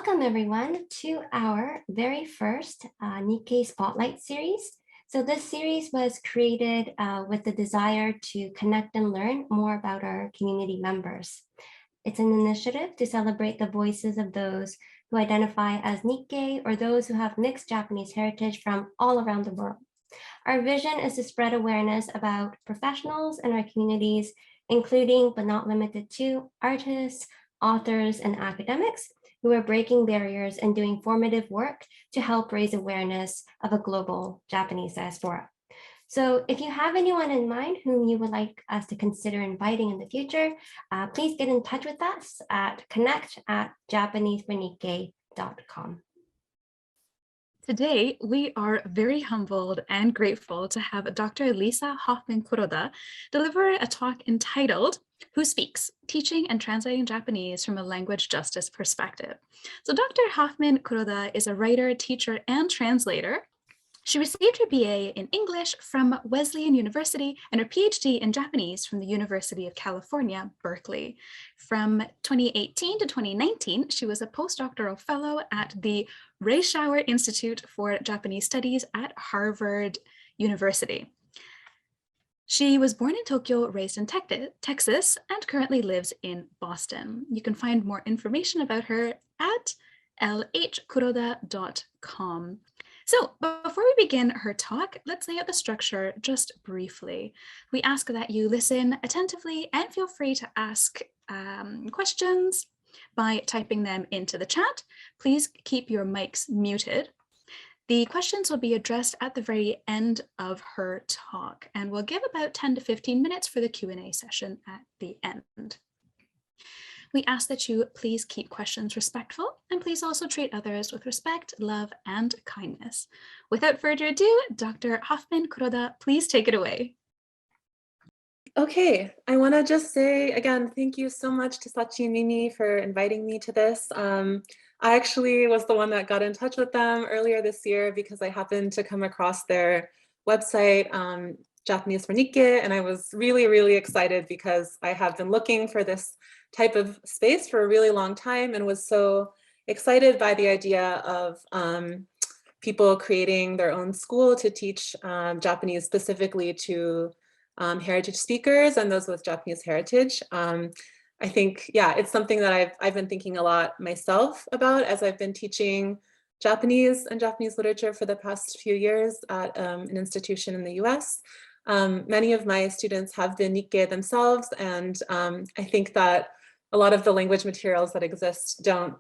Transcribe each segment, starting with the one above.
Welcome everyone to our very first Nikkei Spotlight Series. So this series was created with the desire to connect and learn more about our community members. It's an initiative to celebrate the voices of those who identify as Nikkei or those who have mixed Japanese heritage from all around the world. Our vision is to spread awareness about professionals in our communities, including but not limited to artists, authors, and academics who are breaking barriers and doing formative work to help raise awareness of a global Japanese diaspora. So if you have anyone in mind whom you would like us to consider inviting in the future, please get in touch with us at connect@japanesefornikkei.com. Today, we are very humbled and grateful to have Dr. Lisa Hofmann-Kuroda deliver a talk entitled, Who Speaks? Teaching and Translating Japanese from a Language Justice Perspective. So Dr. Hofmann-Kuroda is a writer, teacher, and translator. She received her BA in English from Wesleyan University and her PhD in Japanese from the University of California, Berkeley. From 2018 to 2019, she was a postdoctoral fellow at the Reischauer Institute for Japanese Studies at Harvard University. She was born in Tokyo, raised in Texas, and currently lives in Boston. You can find more information about her at lhkuroda.com. So before we begin her talk, let's lay out the structure just briefly. We ask that you listen attentively and feel free to ask questions by typing them into the chat. Please keep your mics muted. The questions will be addressed at the very end of her talk, and we'll give about 10 to 15 minutes for the Q&A session at the end. We ask that you please keep questions respectful, and please also treat others with respect, love, and kindness. Without further ado, Dr. Hofmann-Kuroda, please take it away. Okay, I want to just say again, thank you so much to Sachi and Mimi for inviting me to this. I actually was the one that got in touch with them earlier this year because I happened to come across their website, Japanese for Nikkei, and I was really, really excited because I have been looking for this type of space for a really long time and was so excited by the idea of people creating their own school to teach Japanese specifically to heritage speakers and those with Japanese heritage. I think, yeah, it's something that I've been thinking a lot myself about as I've been teaching Japanese and Japanese literature for the past few years at an institution in the US. Many of my students have been Nikkei themselves, and I think that a lot of the language materials that exist don't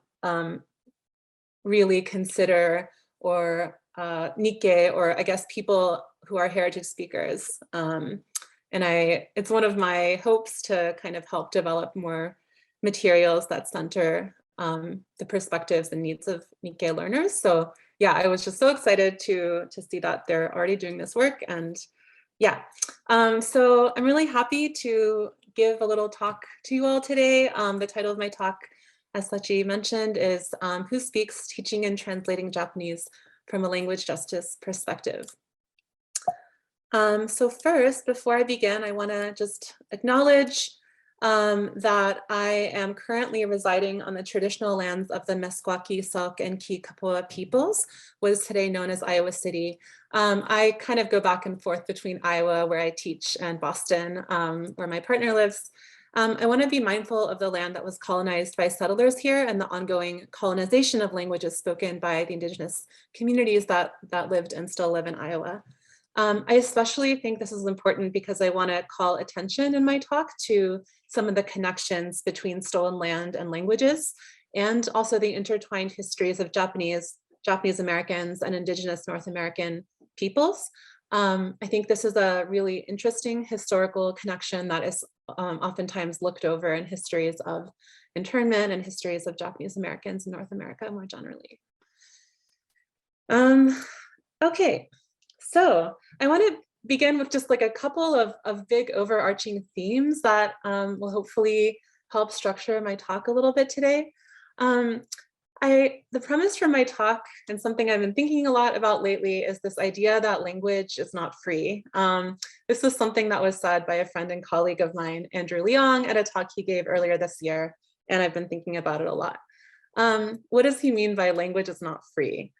really consider or Nikkei, or I guess people who are heritage speakers. And it's one of my hopes to kind of help develop more materials that center the perspectives and needs of Nikkei learners. So yeah, I was just so excited to see that they're already doing this work. And yeah, so I'm really happy to give a little talk to you all today. The title of my talk, as Sachi mentioned, is Who Speaks? Teaching and Translating Japanese from a Language Justice Perspective. So first, before I begin, I want to just acknowledge that I am currently residing on the traditional lands of the Meskwaki, Sauk, and Kikapoa peoples, what is today known as Iowa City. I kind of go back and forth between Iowa, where I teach, and Boston, where my partner lives. I want to be mindful of the land that was colonized by settlers here and the ongoing colonization of languages spoken by the indigenous communities that lived and still live in Iowa. I especially think this is important because I want to call attention in my talk to some of the connections between stolen land and languages, and also the intertwined histories of Japanese Americans and indigenous North American peoples. I think this is a really interesting historical connection that is oftentimes looked over in histories of internment and histories of Japanese Americans in North America more generally. Okay, so I want to begin with just like a couple of big overarching themes that will hopefully help structure my talk a little bit today. The premise for my talk, and something I've been thinking a lot about lately, is this idea that language is not free. This was something that was said by a friend and colleague of mine, Andrew Leong, at a talk he gave earlier this year, and I've been thinking about it a lot. What does he mean by language is not free?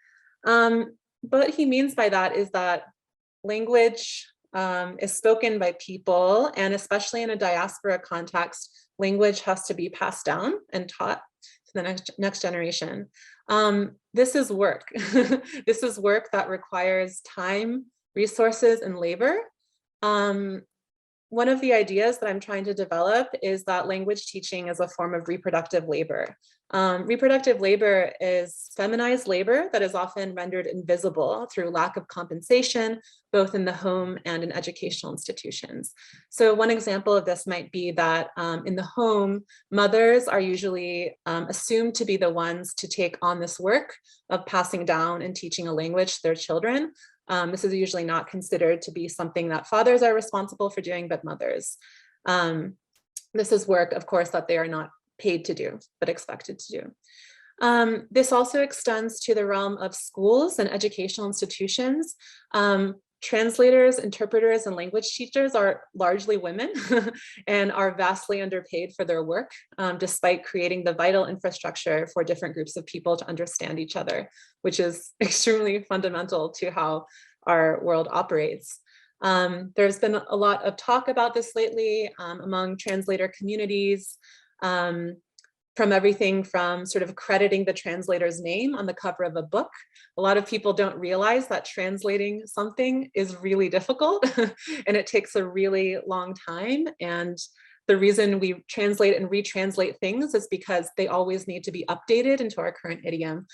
What he means by that is that language is spoken by people, and especially in a diaspora context, language has to be passed down and taught to the next generation. This is work. This is work that requires time, resources, and labor. One of the ideas that I'm trying to develop is that language teaching is a form of reproductive labor. Reproductive labor is feminized labor that is often rendered invisible through lack of compensation, both in the home and in educational institutions. So one example of this might be that in the home, mothers are usually assumed to be the ones to take on this work of passing down and teaching a language to their children. This is usually not considered to be something that fathers are responsible for doing, but mothers. This is work, of course, that they are not paid to do, but expected to do. This also extends to the realm of schools and educational institutions. Translators, interpreters, and language teachers are largely women and are vastly underpaid for their work, despite creating the vital infrastructure for different groups of people to understand each other, which is extremely fundamental to how our world operates. There's been a lot of talk about this lately among translator communities, from everything from sort of crediting the translator's name on the cover of a book. A lot of people don't realize that translating something is really difficult and it takes a really long time. And the reason we translate and retranslate things is because they always need to be updated into our current idiom.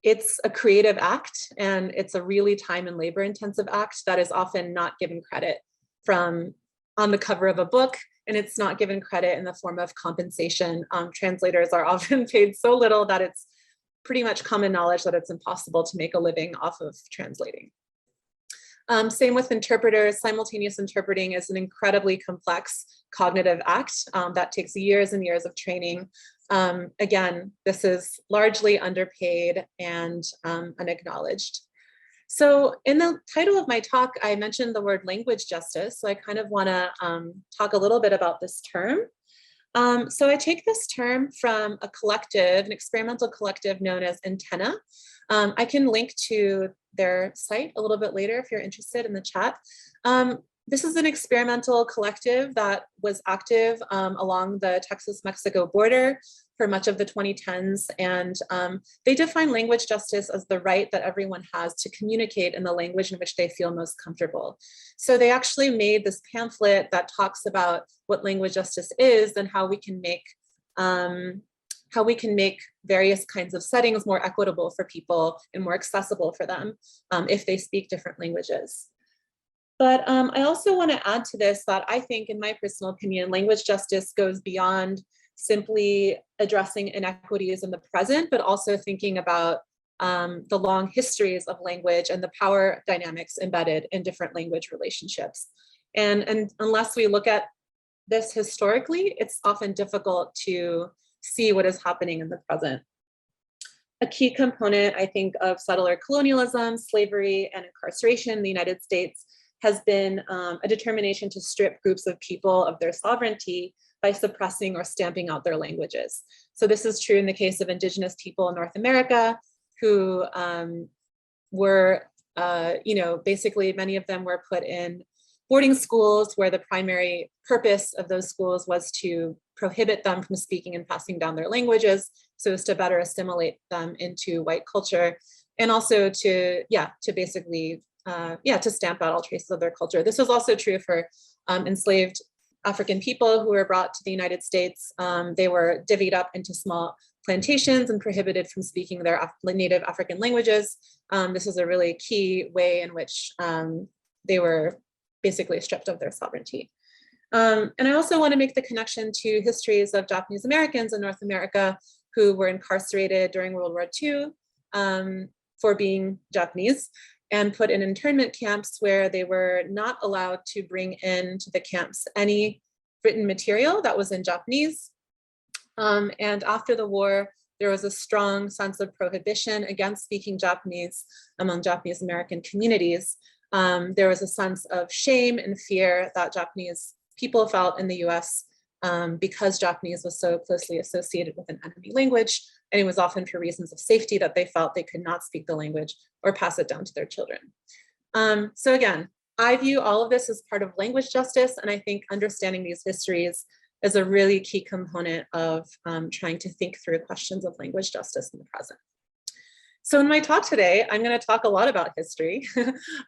It's a creative act, and it's a really time and labor intensive act that is often not given credit from on the cover of a book, and it's not given credit in the form of compensation. Translators are often paid so little that it's pretty much common knowledge that it's impossible to make a living off of translating. Same with interpreters. Simultaneous interpreting is an incredibly complex cognitive act that takes years and years of training. Again, this is largely underpaid and unacknowledged. So in the title of my talk, I mentioned the word language justice. So I kind of want to talk a little bit about this term. So I take this term from a collective, an experimental collective known as Antenna. I can link to their site a little bit later if you're interested in the chat. This is an experimental collective that was active along the Texas-Mexico border for much of the 2010s. And they define language justice as the right that everyone has to communicate in the language in which they feel most comfortable. So they actually made this pamphlet that talks about what language justice is and how we can make various kinds of settings more equitable for people and more accessible for them if they speak different languages. But I also want to add to this that I think, in my personal opinion, language justice goes beyond simply addressing inequities in the present, but also thinking about the long histories of language and the power dynamics embedded in different language relationships. And unless we look at this historically, it's often difficult to see what is happening in the present. A key component, I think, of settler colonialism, slavery, and incarceration in the United States has been a determination to strip groups of people of their sovereignty by suppressing or stamping out their languages. So this is true in the case of Indigenous people in North America, who were, basically many of them were put in boarding schools where the primary purpose of those schools was to prohibit them from speaking and passing down their languages so as to better assimilate them into white culture, and also to basically to stamp out all traces of their culture. This was also true for enslaved African people who were brought to the United States. They were divvied up into small plantations and prohibited from speaking their native African languages. This is a really key way in which they were basically stripped of their sovereignty. And I also want to make the connection to histories of Japanese Americans in North America who were incarcerated during World War II for being Japanese, and put in internment camps where they were not allowed to bring into the camps any written material that was in Japanese. And after the war, there was a strong sense of prohibition against speaking Japanese among Japanese American communities. There was a sense of shame and fear that Japanese people felt in the US because Japanese was so closely associated with an enemy language, and it was often for reasons of safety that they felt they could not speak the language or pass it down to their children. So again, I view all of this as part of language justice, and I think understanding these histories is a really key component of trying to think through questions of language justice in the present. So in my talk today, I'm going to talk a lot about history,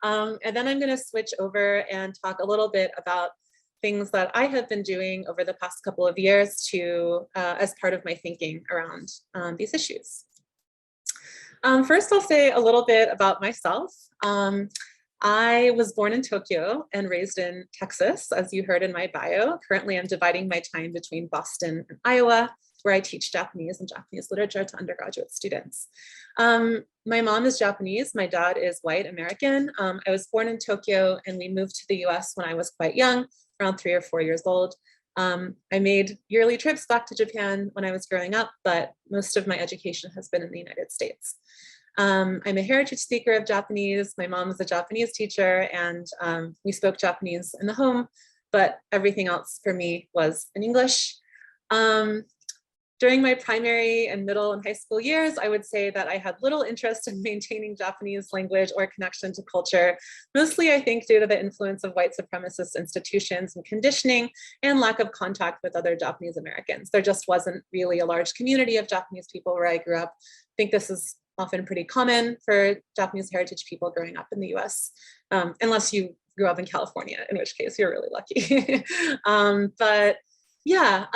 and then I'm going to switch over and talk a little bit about things that I have been doing over the past couple of years to, as part of my thinking around these issues. First, I'll say a little bit about myself. I was born in Tokyo and raised in Texas, as you heard in my bio. Currently, I'm dividing my time between Boston and Iowa, where I teach Japanese and Japanese literature to undergraduate students. My mom is Japanese, my dad is white American. I was born in Tokyo and we moved to the US when I was quite young, around 3 or 4 years old. I made yearly trips back to Japan when I was growing up, but most of my education has been in the United States. I'm a heritage speaker of Japanese. My mom was a Japanese teacher and we spoke Japanese in the home, but everything else for me was in English. During my primary and middle and high school years, I would say that I had little interest in maintaining Japanese language or connection to culture, mostly I think due to the influence of white supremacist institutions and conditioning and lack of contact with other Japanese Americans. There just wasn't really a large community of Japanese people where I grew up. I think this is often pretty common for Japanese heritage people growing up in the US, unless you grew up in California, in which case you're really lucky. But yeah,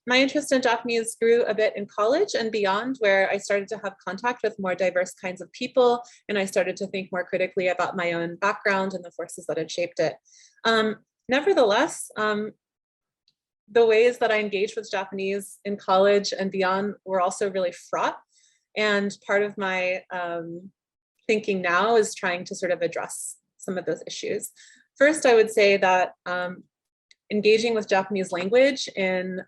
my interest in Japanese grew a bit in college and beyond, where I started to have contact with more diverse kinds of people, and I started to think more critically about my own background and the forces that had shaped it. Nevertheless, the ways that I engaged with Japanese in college and beyond were also really fraught. And part of my thinking now is trying to sort of address some of those issues. First, I would say that engaging with Japanese language in,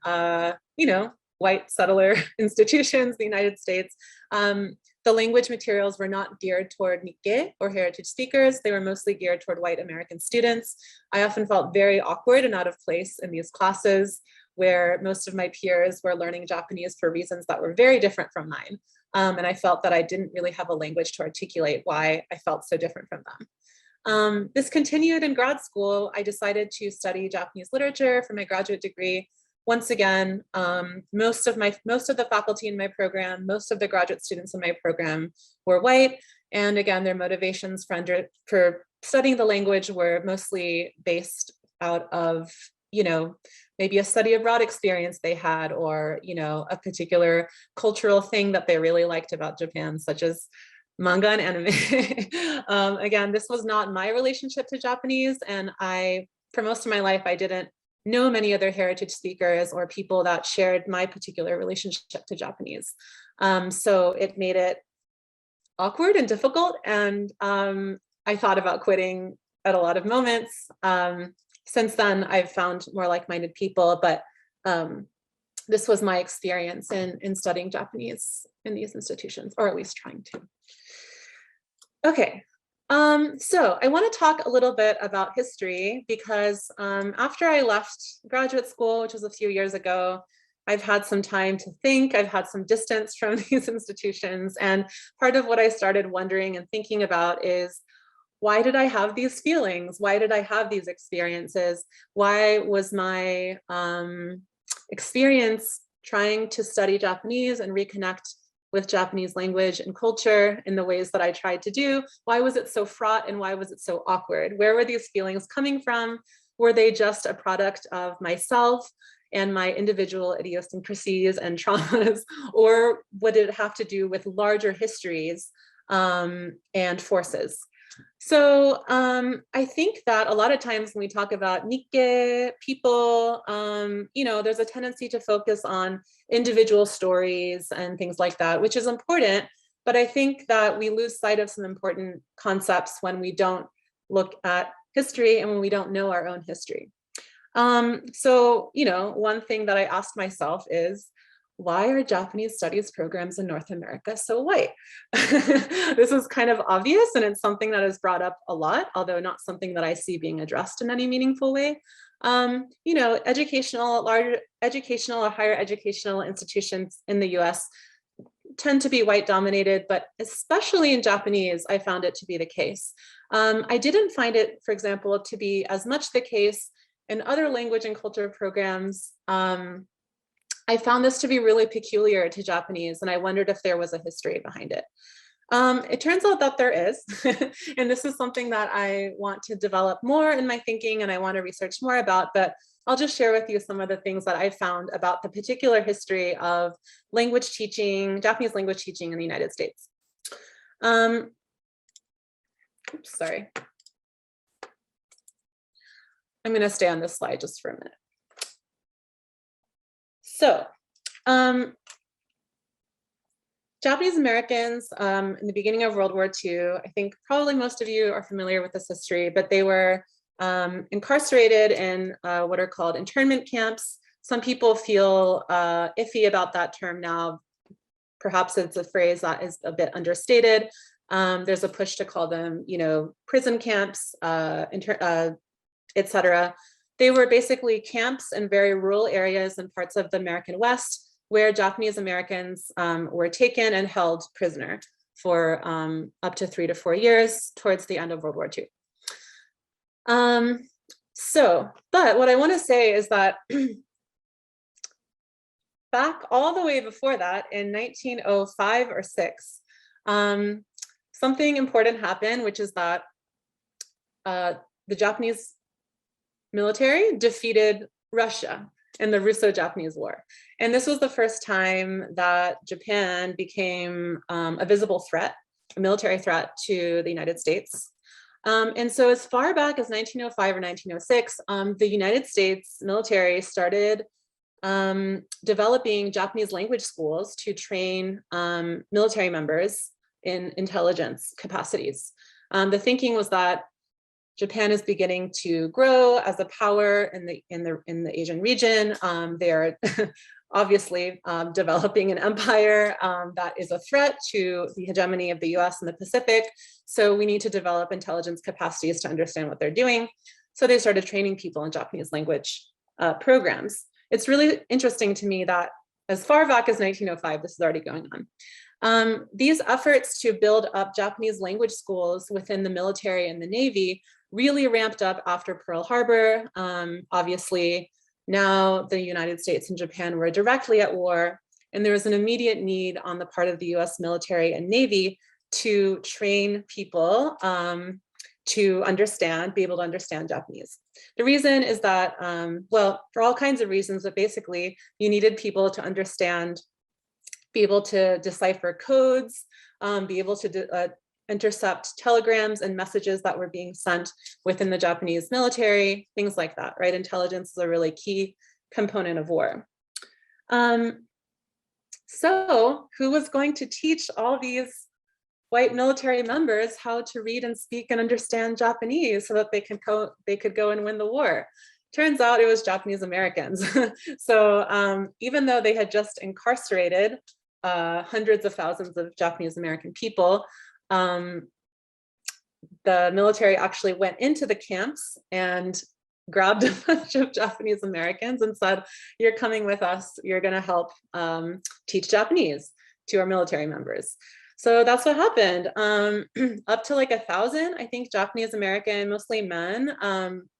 white settler institutions, the United States, the language materials were not geared toward Nikkei or heritage speakers. They were mostly geared toward white American students. I often felt very awkward and out of place in these classes where most of my peers were learning Japanese for reasons that were very different from mine. And I felt that I didn't really have a language to articulate why I felt so different from them. This continued in grad school. I decided to study Japanese literature for my graduate degree. Once again, most of the faculty in my program, most of the graduate students in my program were white. And again, their motivations for studying the language were mostly based out of, maybe a study abroad experience they had, or, a particular cultural thing that they really liked about Japan, such as manga and anime. Again, this was not my relationship to Japanese, and for most of my life, I didn't know many other heritage speakers or people that shared my particular relationship to Japanese. So it made it awkward and difficult, and I thought about quitting at a lot of moments. Since then, I've found more like-minded people, but this was my experience in studying Japanese in these institutions, or at least trying to. Okay, so I want to talk a little bit about history because after I left graduate school, which was a few years ago, I've had some time to think, I've had some distance from these institutions, and part of what I started wondering and thinking about is, why did I have these feelings? Why did I have these experiences? Why was my experience trying to study Japanese and reconnect with Japanese language and culture in the ways that I tried to do, why was it so fraught and why was it so awkward? Where were these feelings coming from? Were they just a product of myself and my individual idiosyncrasies and traumas, or would it have to do with larger histories and forces? So I think that a lot of times when we talk about Nikkei people, there's a tendency to focus on individual stories and things like that, which is important. But I think that we lose sight of some important concepts when we don't look at history and when we don't know our own history. So, one thing that I asked myself is, why are Japanese studies programs in North America so white? This is kind of obvious, and it's something that is brought up a lot, although not something that I see being addressed in any meaningful way. You know, larger educational or higher educational institutions in the US tend to be white dominated, but especially in Japanese, I found it to be the case. I didn't find it, for example, to be as much the case in other language and culture programs. I found this to be really peculiar to Japanese, and I wondered if there was a history behind it. It turns out that there is, and this is something that I want to develop more in my thinking and I want to research more about, but I'll just share with you some of the things that I found about the particular history of language teaching, Japanese language teaching in the United States. Oops, sorry. I'm going to stay on this slide just for a minute. So, Japanese Americans in the beginning of World War II, I think probably most of you are familiar with this history, but they were incarcerated in what are called internment camps. Some people feel iffy about that term now. Perhaps it's a phrase that is a bit understated. There's a push to call them, you know, prison camps, etc. They were basically camps in very rural areas and parts of the American West, where Japanese Americans were taken and held prisoner for up to 3 to 4 years towards the end of World War II. But what I want to say is that back all the way before that, in 1905 or 6, something important happened, which is that the Japanese military defeated Russia in the Russo-Japanese War. And this was the first time that Japan became a visible threat, a military threat to the United States. And so as far back as 1905 or 1906, the United States military started developing Japanese language schools to train military members in intelligence capacities. The thinking was that Japan is beginning to grow as a power in the Asian region. They are obviously developing an empire that is a threat to the hegemony of the US in the Pacific. So we need to develop intelligence capacities to understand what they're doing. So they started training people in Japanese language programs. It's really interesting to me that as far back as 1905, this is already going on. These efforts to build up Japanese language schools within the military and the Navy really ramped up after Pearl Harbor. Obviously, now the United States and Japan were directly at war, and there was an immediate need on the part of the US military and Navy to train people to be able to understand Japanese. The reason is that, well, for all kinds of reasons, but basically you needed people to understand, be able to decipher codes, be able to intercept telegrams and messages that were being sent within the Japanese military, things like that, right? Intelligence is a really key component of war. So who was going to teach all these white military members how to read and speak and understand Japanese so that they could go and win the war? Turns out it was Japanese Americans. So even though they had just incarcerated hundreds of thousands of Japanese American people, the military actually went into the camps and grabbed a bunch of Japanese Americans and said, "You're coming with us, you're gonna help teach Japanese to our military members." So that's what happened. Up to like 1,000, I think, Japanese American, mostly men,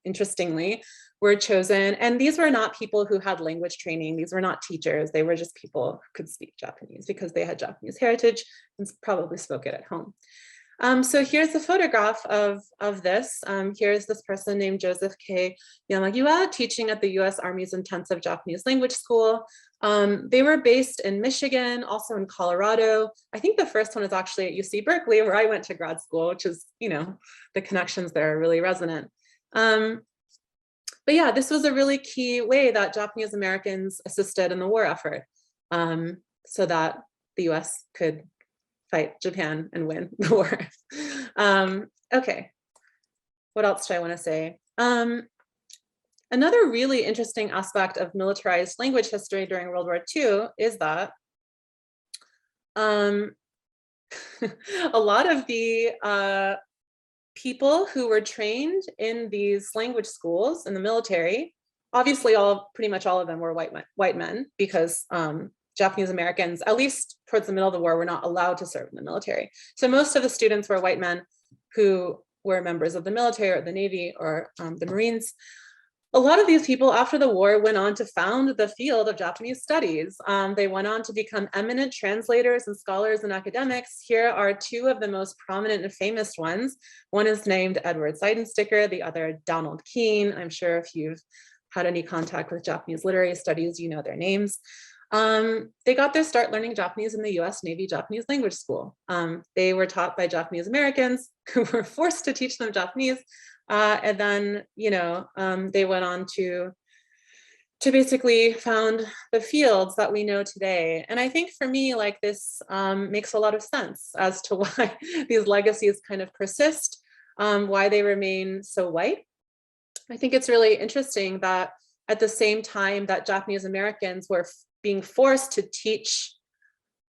interestingly, were chosen. And these were not people who had language training. These were not teachers. They were just people who could speak Japanese because they had Japanese heritage and probably spoke it at home. So here's a photograph of this. Here's this person named Joseph K. Yamagiwa teaching at the US Army's Intensive Japanese Language School. They were based in Michigan, also in Colorado. I think the first one is actually at UC Berkeley, where I went to grad school, which is, you know, the connections there are really resonant. But yeah, this was a really key way that Japanese Americans assisted in the war effort so that the US could fight Japan and win the war. Okay, what else do I want to say? Another really interesting aspect of militarized language history during World War II is that a lot of the people who were trained in these language schools in the military obviously pretty much all of them were white men because Japanese Americans, at least towards the middle of the war, were not allowed to serve in the military. So most of the students were white men who were members of the military or the Navy or the Marines. A lot of these people after the war went on to found the field of Japanese studies. They went on to become eminent translators and scholars and academics. Here are two of the most prominent and famous ones. One is named Edward Seidensticker, the other Donald Keene. I'm sure if you've had any contact with Japanese literary studies, you know their names. They got their start learning Japanese in the US Navy Japanese Language School. They were taught by Japanese Americans who were forced to teach them Japanese. And then, they went on to basically found the fields that we know today. And I think for me, like this makes a lot of sense as to why these legacies kind of persist, why they remain so white. I think it's really interesting that at the same time that Japanese Americans were being forced to teach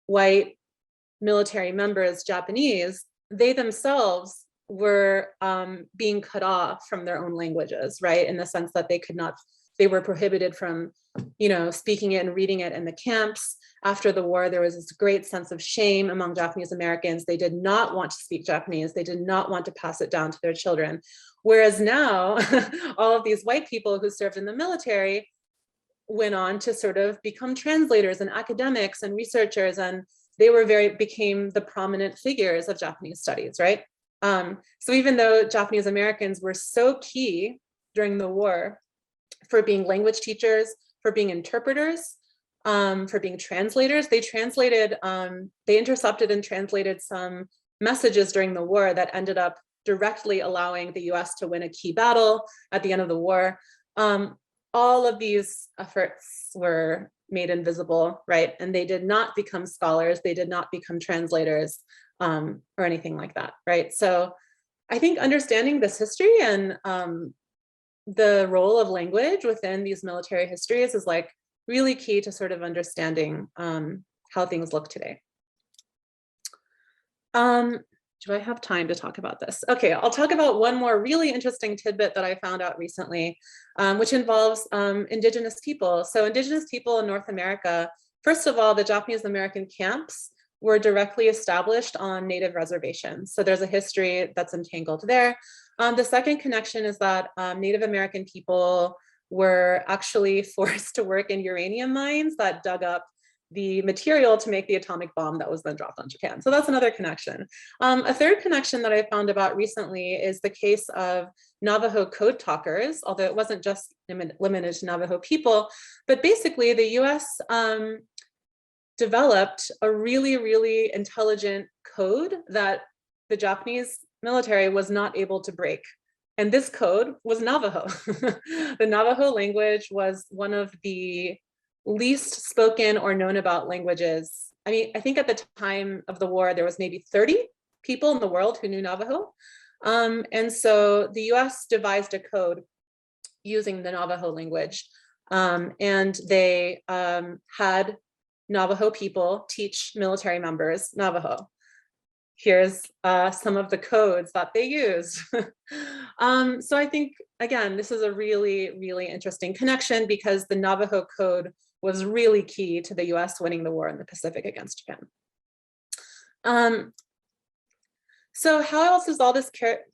white military members Japanese, they themselves were being cut off from their own languages, right? In the sense that they were prohibited from, speaking it and reading it in the camps. After the war, there was this great sense of shame among Japanese Americans. They did not want to speak Japanese. They did not want to pass it down to their children. Whereas now, all of these white people who served in the military went on to sort of become translators and academics and researchers, and they became the prominent figures of Japanese studies, right? So even though Japanese Americans were so key during the war for being language teachers, for being interpreters, for being translators, they intercepted and translated some messages during the war that ended up directly allowing the US to win a key battle at the end of the war. All of these efforts were made invisible, right? And they did not become scholars, they did not become translators, or anything like that, right? So I think understanding this history and the role of language within these military histories is like really key to sort of understanding how things look today. Do I have time to talk about this? Okay, I'll talk about one more really interesting tidbit that I found out recently, which involves Indigenous people. So Indigenous people in North America, first of all, the Japanese American camps were directly established on Native reservations. So there's a history that's entangled there. The second connection is that Native American people were actually forced to work in uranium mines that dug up the material to make the atomic bomb that was then dropped on Japan. So that's another connection. A third connection that I found about recently is the case of Navajo code talkers, although it wasn't just limited to Navajo people, but basically the US developed a really, really intelligent code that the Japanese military was not able to break. And this code was Navajo. The Navajo language was one of the least spoken or known about languages. I mean, I think at the time of the war, there was maybe 30 people in the world who knew Navajo. And so the US devised a code using the Navajo language. And they had Navajo people teach military members Navajo. Here's some of the codes that they used. So I think, again, this is a really, really interesting connection because the Navajo code was really key to the US winning the war in the Pacific against Japan. So how else does all this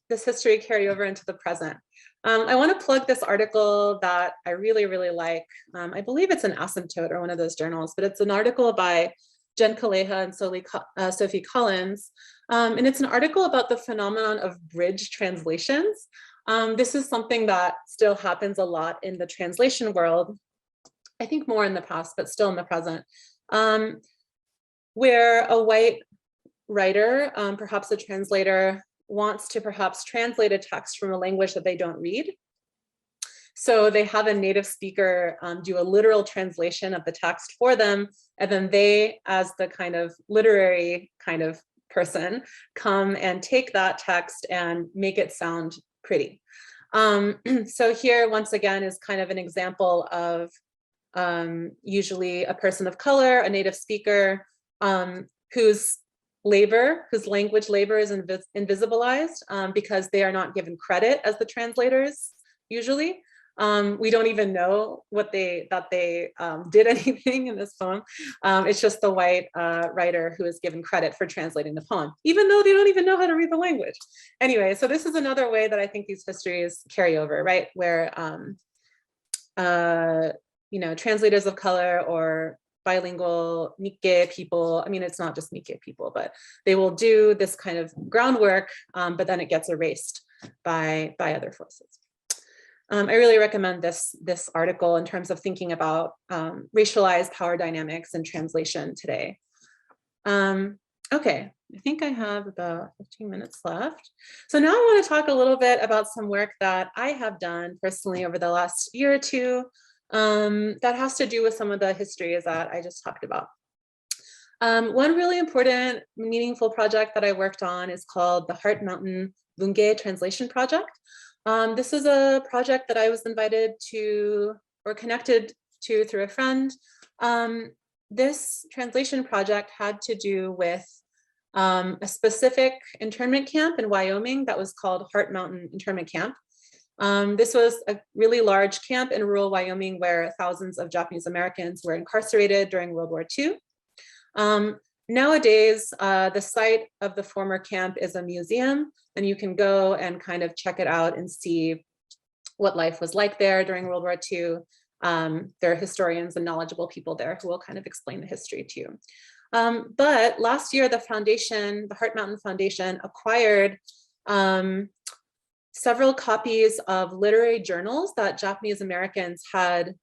history carry over into the present? I want to plug this article that I really, really like. I believe it's an Asymptote or one of those journals, but it's an article by Jen Kaleha and Sophie Collins. And it's an article about the phenomenon of bridge translations. This is something that still happens a lot in the translation world. I think more in the past, but still in the present, where a white writer, perhaps a translator, wants to perhaps translate a text from a language that they don't read. So they have a native speaker do a literal translation of the text for them, and then they, as the kind of literary kind of person, come and take that text and make it sound pretty. So here, once again, is kind of an example of usually a person of color, a native speaker, whose language labor is invisibilized because they are not given credit as the translators, usually. We don't even know that they did anything in this poem. It's just the white writer who is given credit for translating the poem, even though they don't even know how to read the language. Anyway, so this is another way that I think these histories carry over, right? Where, translators of color or bilingual Nikkei people, I mean, it's not just Nikkei people, but they will do this kind of groundwork, but then it gets erased by other forces. I really recommend this article in terms of thinking about racialized power dynamics in translation today. Okay, I think I have about 15 minutes left. So now I want to talk a little bit about some work that I have done personally over the last year or two that has to do with some of the histories that I just talked about. One really important, meaningful project that I worked on is called the Heart Mountain Bungye Translation Project. This is a project that I was invited to or connected to through a friend. This translation project had to do with a specific internment camp in Wyoming that was called Heart Mountain Internment Camp. This was a really large camp in rural Wyoming where thousands of Japanese Americans were incarcerated during World War II. Nowadays, the site of the former camp is a museum, and you can go and kind of check it out and see what life was like there during World War II. There are historians and knowledgeable people there who will kind of explain the history to you. But last year, the foundation, the Heart Mountain Foundation, acquired several copies of literary journals that Japanese Americans had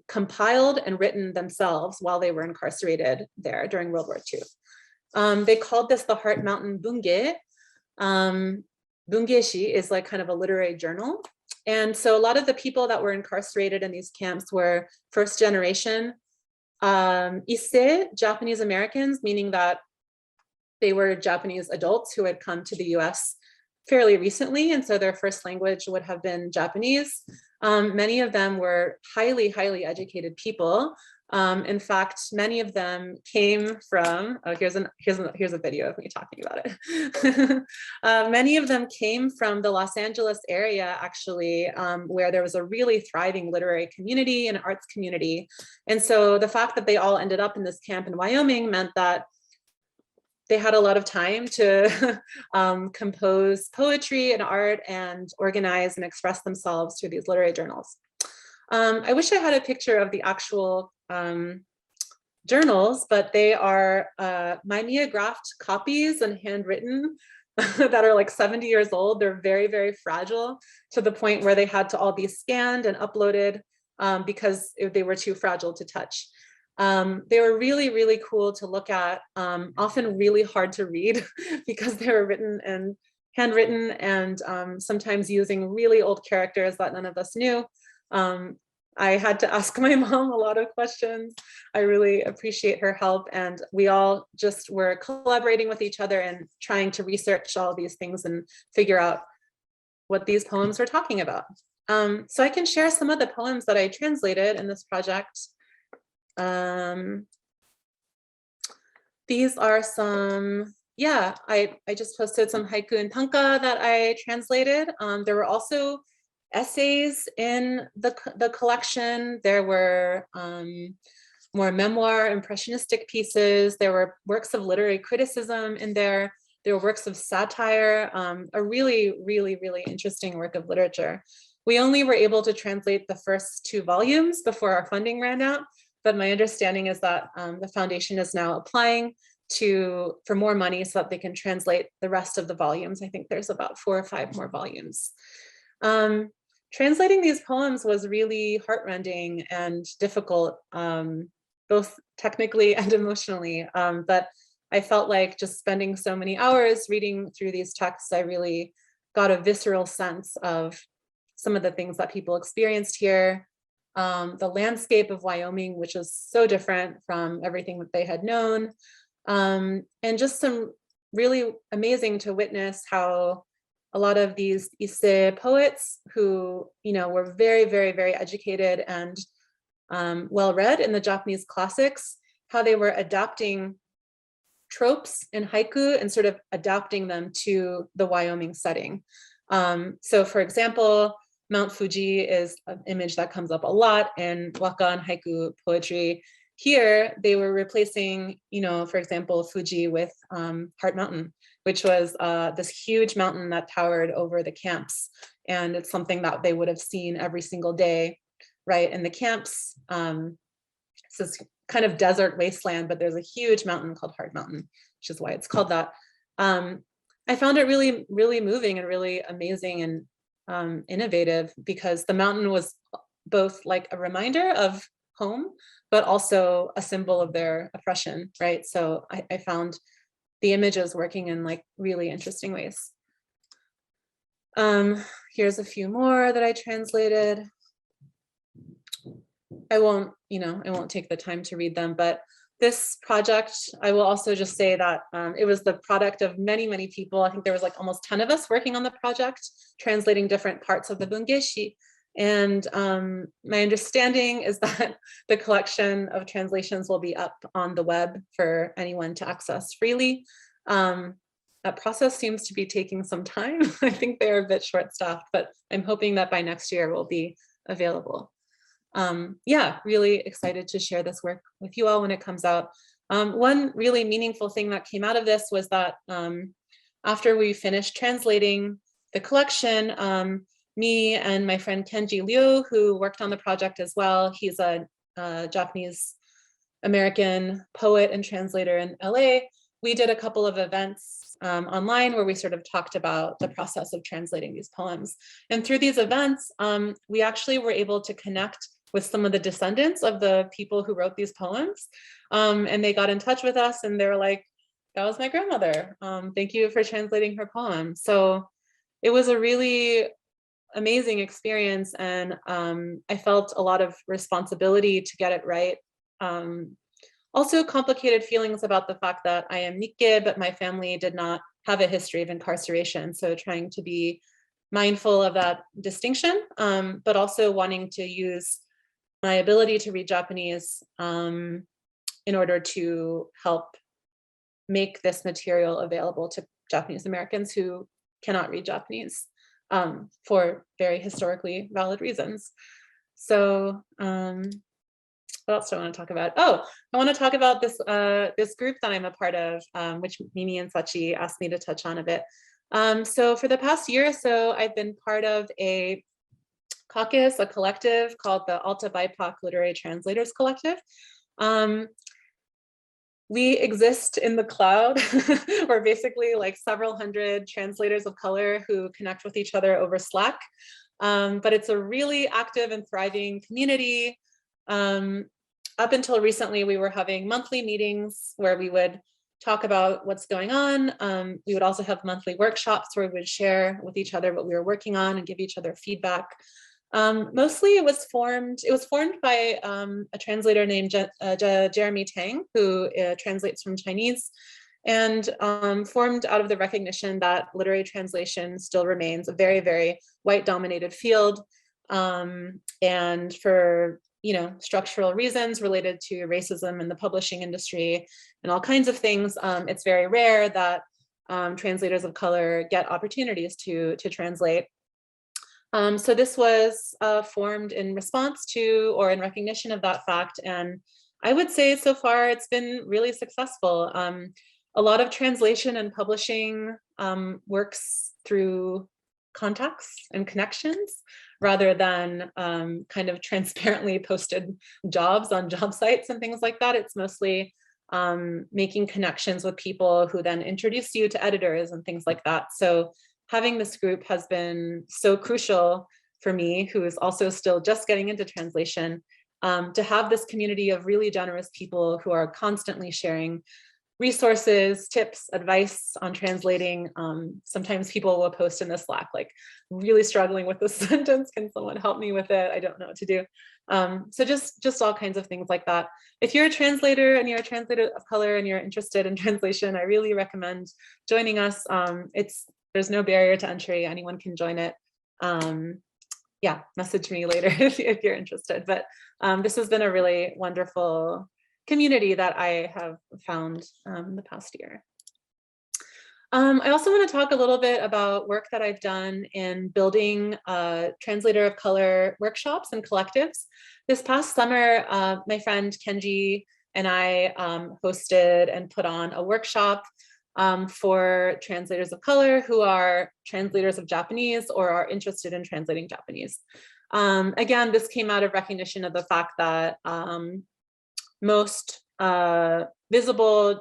compiled and written themselves while they were incarcerated there during World War II. They called this the Heart Mountain Bungye. Bungyeshi is like kind of a literary journal. And so a lot of the people that were incarcerated in these camps were first generation Issei Japanese Americans, meaning that they were Japanese adults who had come to the US fairly recently, and so their first language would have been Japanese. Many of them were highly, highly educated people. In fact, many of them came from, oh, here's a video of me talking about it. Many of them came from the Los Angeles area, actually, where there was a really thriving literary community and arts community. And so the fact that they all ended up in this camp in Wyoming meant that they had a lot of time to compose poetry and art and organize and express themselves through these literary journals. I wish I had a picture of the actual journals, but they are mimeographed copies and handwritten that are like 70 years old. They're very, very fragile to the point where they had to all be scanned and uploaded because they were too fragile to touch. They were really, really cool to look at, often really hard to read because they were written and handwritten and sometimes using really old characters that none of us knew. I had to ask my mom a lot of questions. I really appreciate her help, and we all just were collaborating with each other and trying to research all these things and figure out what these poems were talking about. So I can share some of the poems that I translated in this project. These are some, yeah, I just posted some haiku and tanka that I translated. There were also essays in the collection. There were more memoir, impressionistic pieces. There were works of literary criticism in there. There were works of satire, a really, really, really interesting work of literature. We only were able to translate the first 2 volumes before our funding ran out, but my understanding is that the foundation is now applying for more money so that they can translate the rest of the volumes. I think there's about 4 or 5 more volumes. Translating these poems was really heartrending and difficult, both technically and emotionally. But I felt like just spending so many hours reading through these texts, I really got a visceral sense of some of the things that people experienced here. The landscape of Wyoming, which is so different from everything that they had known. And just some really amazing to witness how a lot of these Issei poets who, were very, very, very educated and well-read in the Japanese classics, how they were adapting tropes in haiku and sort of adapting them to the Wyoming setting. So for example, Mount Fuji is an image that comes up a lot in waka and haiku poetry. Here, they were replacing, for example, Fuji with Heart Mountain, which was this huge mountain that towered over the camps. And it's something that they would have seen every single day, right, in the camps. It's this kind of desert wasteland, but there's a huge mountain called Heart Mountain, which is why it's called that. I found it really, really moving and really amazing and innovative, because the mountain was both like a reminder of home, but also a symbol of their oppression, right? So I found the images working in like really interesting ways. Here's a few more that I translated. I won't take the time to read them, but this project, I will also just say that it was the product of many, many people. I think there was like almost 10 of us working on the project, translating different parts of the Bungeshi. And my understanding is that the collection of translations will be up on the web for anyone to access freely. That process seems to be taking some time. I think they're a bit short-staffed, but I'm hoping that by next year will be available. Yeah, really excited to share this work with you all when it comes out. One really meaningful thing that came out of this was that after we finished translating the collection, me and my friend Kenji Liu, who worked on the project as well, he's a Japanese American poet and translator in LA, we did a couple of events online where we sort of talked about the process of translating these poems. And through these events, we actually were able to connect with some of the descendants of the people who wrote these poems. And they got in touch with us and they were like, that was my grandmother. Thank you for translating her poem. So it was a really amazing experience, and I felt a lot of responsibility to get it right. Also complicated feelings about the fact that I am Nikkei, but my family did not have a history of incarceration. So trying to be mindful of that distinction, but also wanting to use my ability to read Japanese in order to help make this material available to Japanese Americans who cannot read Japanese for very historically valid reasons. So what else do I want to talk about? Oh, I want to talk about this this group that I'm a part of, which Mimi and Sachi asked me to touch on a bit. So for the past year or so, I've been part of a caucus, a collective called the Alta BIPOC Literary Translators Collective. We exist in the cloud. We're basically like several hundred translators of color who connect with each other over Slack. But it's a really active and thriving community. Up until recently, we were having monthly meetings where we would talk about what's going on. We would also have monthly workshops where we would share with each other what we were working on and give each other feedback. Mostly it was formed by a translator named Jeremy Tang, who translates from Chinese, and formed out of the recognition that literary translation still remains a very, very white dominated field. And for structural reasons related to racism in the publishing industry and all kinds of things, it's very rare that translators of color get opportunities to translate. So this was formed in response to or in recognition of that fact. And I would say so far it's been really successful. A lot of translation and publishing works through contacts and connections rather than kind of transparently posted jobs on job sites and things like that. It's mostly making connections with people who then introduce you to editors and things like that. So having this group has been so crucial for me, who is also still just getting into translation, to have this community of really generous people who are constantly sharing resources, tips, advice on translating. Sometimes people will post in the Slack, like, really struggling with this sentence. Can someone help me with it? I don't know what to do. So just all kinds of things like that. If you're a translator and you're a translator of color and you're interested in translation, I really recommend joining us. There's no barrier to entry. Anyone can join it. Yeah, message me later if you're interested. But this has been a really wonderful community that I have found the past year. I also want to talk a little bit about work that I've done in building translator of color workshops and collectives. This past summer, my friend Kenji and I hosted and put on a workshop for translators of color who are translators of Japanese or are interested in translating Japanese. Again, this came out of recognition of the fact that most visible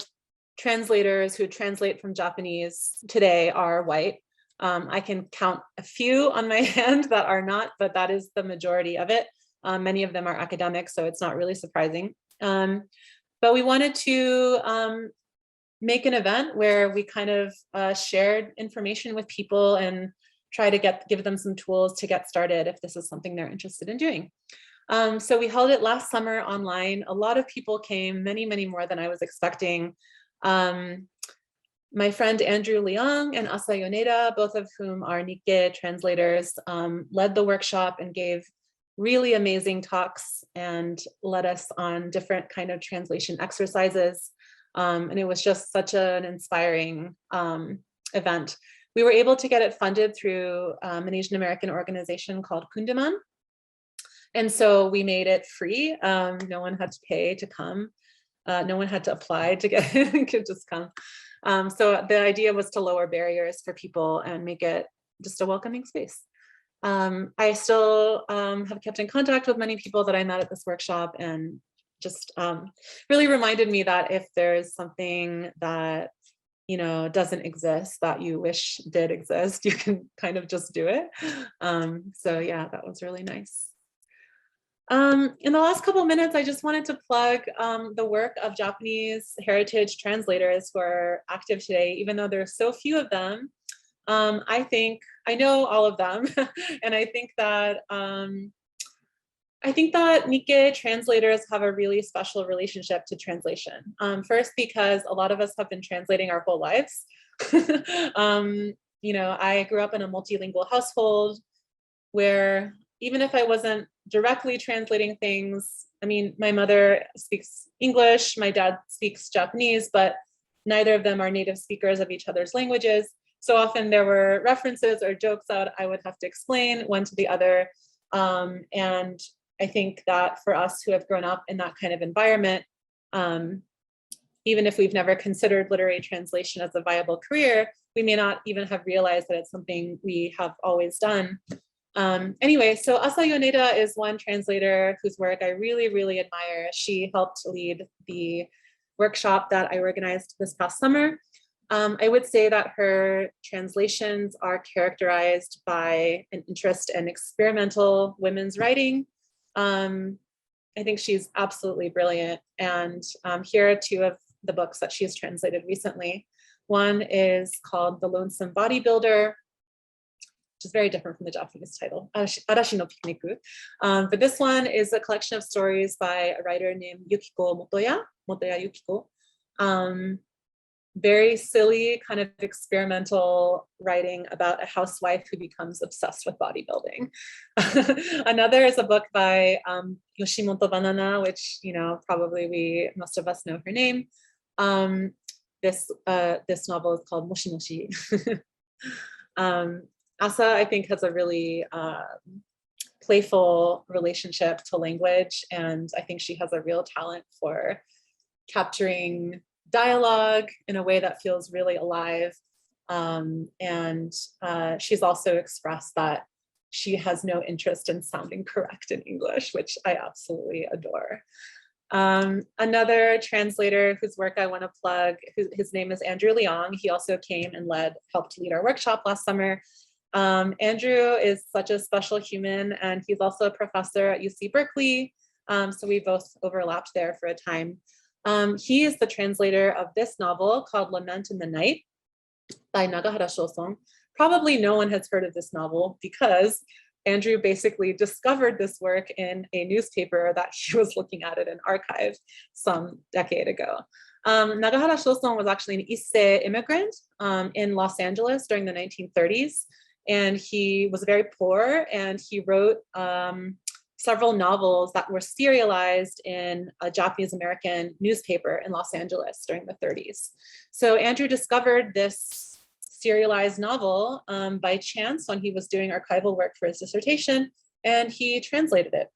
translators who translate from Japanese today are white. I can count a few on my hand that are not, but that is the majority of it. Many of them are academics, so it's not really surprising. But we wanted to make an event where we kind of shared information with people and try to give them some tools to get started if this is something they're interested in doing. So we held it last summer online. A lot of people came, many, many more than I was expecting. My friend Andrew Leong and Asa Yoneda, both of whom are Nikkei translators, led the workshop and gave really amazing talks and led us on different kind of translation exercises. And it was just such an inspiring event. We were able to get it funded through an Asian American organization called Kundiman. And so we made it free. No one had to pay to come. No one had to apply to get could just come. So the idea was to lower barriers for people and make it just a welcoming space. I still have kept in contact with many people that I met at this workshop, and just really reminded me that if there's something that doesn't exist that you wish did exist, you can kind of just do it. So yeah, that was really nice. In the last couple of minutes, I just wanted to plug the work of Japanese heritage translators who are active today, even though there are so few of them. I know all of them, and I think that Nikkei translators have a really special relationship to translation. First, because a lot of us have been translating our whole lives. I grew up in a multilingual household where even if I wasn't directly translating things, I mean, my mother speaks English, my dad speaks Japanese, but neither of them are native speakers of each other's languages. So often there were references or jokes that I would have to explain one to the other. And I think that for us who have grown up in that kind of environment, even if we've never considered literary translation as a viable career, we may not even have realized that it's something we have always done. Anyway, so Asa Yoneda is one translator whose work I really, really admire. She helped lead the workshop that I organized this past summer. I would say that her translations are characterized by an interest in experimental women's writing. I think she's absolutely brilliant. And here are two of the books that she's translated recently. One is called The Lonesome Bodybuilder, which is very different from the Japanese title, Arashi no Picnic. But this one is a collection of stories by a writer named Yukiko Motoya Yukiko. Very silly, kind of experimental writing about a housewife who becomes obsessed with bodybuilding. Another is a book by Yoshimoto Banana, which probably most of us know her name. This novel is called Moshi Moshi. Asa, I think, has a really playful relationship to language, and I think she has a real talent for capturing dialogue in a way that feels really alive. And she's also expressed that she has no interest in sounding correct in English, which I absolutely adore. Another translator whose work I want to plug, his name is Andrew Leong. He also came and helped lead our workshop last summer. Andrew is such a special human, and he's also a professor at UC Berkeley. So we both overlapped there for a time. He is the translator of this novel called Lament in the Night by Nagahara Shosong. Probably no one has heard of this novel because Andrew basically discovered this work in a newspaper that he was looking at an archive some decade ago. Nagahara Shosong was actually an Issei immigrant in Los Angeles during the 1930s. And he was very poor, and he wrote several novels that were serialized in a Japanese American newspaper in Los Angeles during the 30s. So Andrew discovered this serialized novel by chance when he was doing archival work for his dissertation, and he translated it.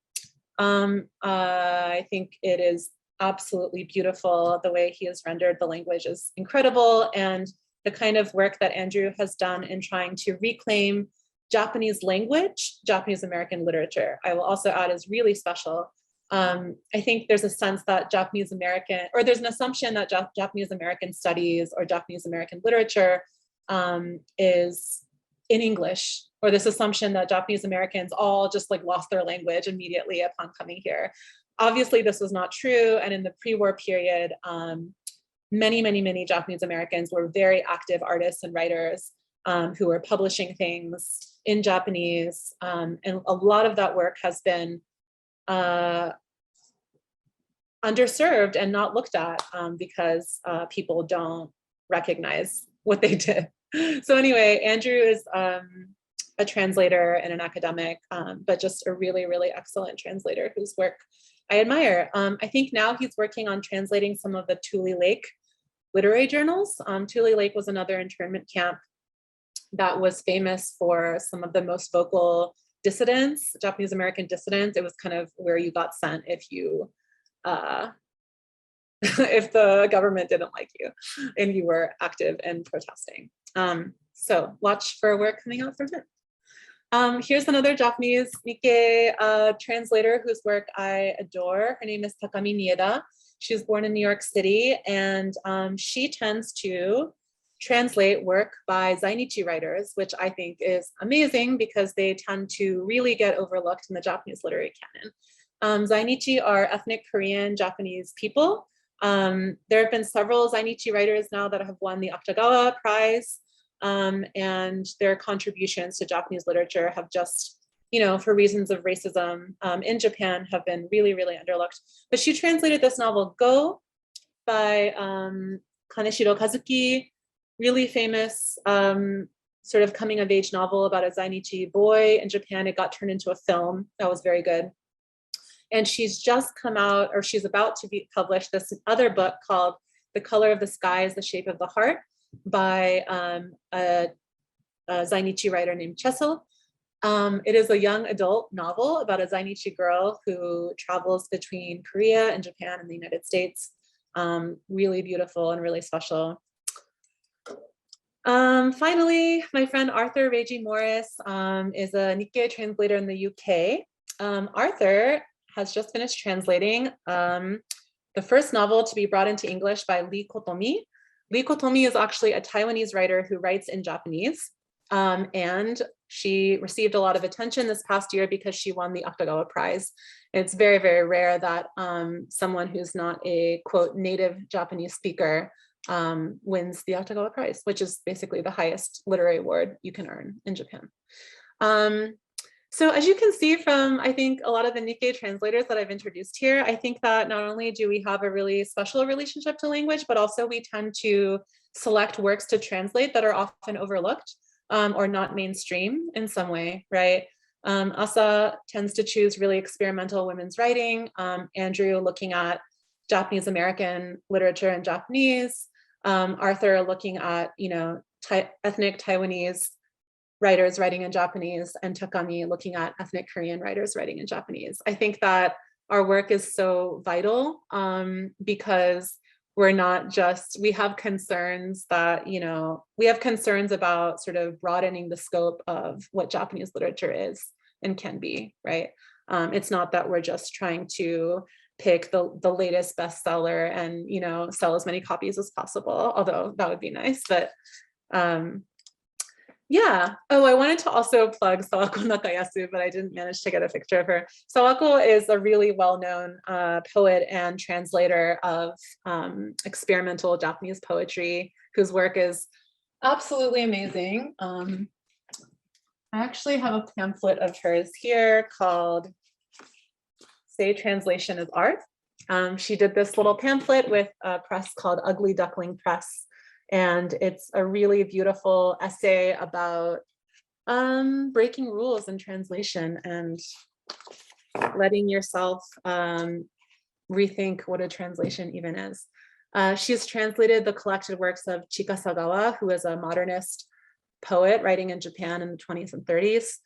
I think it is absolutely beautiful. The way he has rendered the language is incredible, and the kind of work that Andrew has done in trying to reclaim Japanese language, Japanese American literature, I will also add, is really special. I think there's a sense that Japanese American, or there's an assumption that Japanese American studies or Japanese American literature is in English, or this assumption that Japanese Americans all just like lost their language immediately upon coming here. Obviously, this was not true. And in the pre-war period, many Japanese Americans were very active artists and writers who were publishing things in Japanese. And a lot of that work has been underserved and not looked at because people don't recognize what they did. So anyway, Andrew is a translator and an academic, but just a really excellent translator whose work I admire. I think now he's working on translating some of the Tule Lake literary journals. Tule Lake was another internment camp that was famous for some of the most vocal dissidents, Japanese American dissidents. It was kind of where you got sent if you, if the government didn't like you and you were active and protesting. So watch for work coming out from him. Here's another Japanese Nikkei translator whose work I adore. Her name is Takami Nieda. She was born in New York City, and she tends to translate work by Zainichi writers, which I think is amazing because they tend to really get overlooked in the Japanese literary canon. Zainichi are ethnic Korean Japanese people. There have been several Zainichi writers now that have won the Akutagawa Prize, and their contributions to Japanese literature have just, you know, for reasons of racism in Japan, have been really underlooked. But she translated this novel, Go, by Kaneshiro Kazuki, really famous sort of coming of age novel about a Zainichi boy in Japan. It got turned into a film that was very good. And she's just come out, or she's about to be published, this other book called The Color of the Sky is the Shape of the Heart by a Zainichi writer named Chesil. It is a young adult novel about a Zainichi girl who travels between Korea and Japan and the United States. Really beautiful and really special. Finally, my friend Arthur Reggie Morris is a Nikkei translator in the UK. Arthur has just finished translating the first novel to be brought into English by Lee Kotomi. Lee Kotomi is actually a Taiwanese writer who writes in Japanese. And she received a lot of attention this past year because she won the Akutagawa Prize. It's very rare that someone who's not a, quote, native Japanese speaker wins the Akutagawa Prize, which is basically the highest literary award you can earn in Japan. So as you can see from, I think, a lot of the Nikkei translators that I've introduced here, I think that not only do we have a really special relationship to language, but also we tend to select works to translate that are often overlooked or not mainstream in some way, right? Asa tends to choose really experimental women's writing. Andrew looking at Japanese American literature in Japanese. Arthur looking at, you know, ethnic Taiwanese writers writing in Japanese, and Takami looking at ethnic Korean writers writing in Japanese. I think that our work is so vital because we're not just, we have concerns that, you know, we have concerns about sort of broadening the scope of what Japanese literature is and can be, right? It's not that we're just trying to pick the latest bestseller and, you know, sell as many copies as possible, although that would be nice, but yeah. Oh, I wanted to also plug Sawako Nakayasu, but I didn't manage to get a picture of her. Sawako is a really well-known poet and translator of experimental Japanese poetry, whose work is absolutely amazing. I actually have a pamphlet of hers here called Say Translation is Art. She did this little pamphlet with a press called Ugly Duckling Press. And it's a really beautiful essay about breaking rules in translation and letting yourself rethink what a translation even is. She's translated the collected works of Chika Sagawa, who is a modernist poet writing in Japan in the 20s and 30s.